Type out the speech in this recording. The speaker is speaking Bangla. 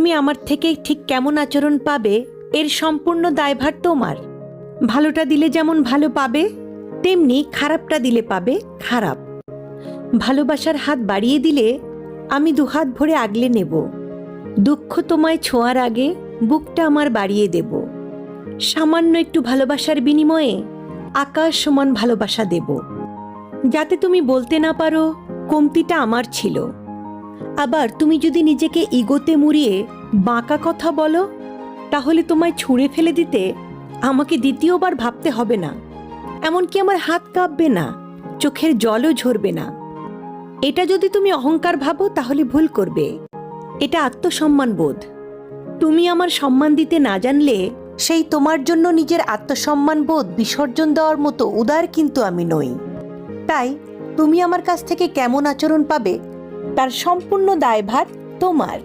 তুমি আমার থেকে ঠিক কেমন আচরণ পাবে এর সম্পূর্ণ দায়ভার তোমার। ভালোটা দিলে যেমন ভালো পাবে, তেমনি খারাপটা দিলে পাবে খারাপ। ভালোবাসার হাত বাড়িয়ে দিলে আমি দুহাত ভরে আগলে নেব। দুঃখ তোমায় ছোঁয়ার আগে বুকটা আমার বাড়িয়ে দেব। সামান্য একটু ভালোবাসার বিনিময়ে আকাশ সমান ভালোবাসা দেব, যাতে তুমি বলতে না পারো কমতিটা আমার ছিল। আবার তুমি যদি নিজেকে ইগোতে মুড়িয়ে বাঁকা কথা বলো, তাহলে তোমায় ছুঁড়ে ফেলে দিতে আমাকে দ্বিতীয়বার ভাবতে হবে না। এমনকি আমার হাত কাঁপবে না, চোখের জলও ঝরবে না। এটা যদি তুমি অহংকার ভাবো তাহলে ভুল করবে। এটা আত্মসম্মান বোধ। তুমি আমার সম্মান দিতে না জানলে সেই তোমার জন্য নিজের আত্মসম্মান বোধ বিসর্জন দেওয়ার মতো উদার কিন্তু আমি নই। তাই তুমি আমার কাছ থেকে কেমন আচরণ পাবে তার সম্পূর্ণ দায়ভার তোমার।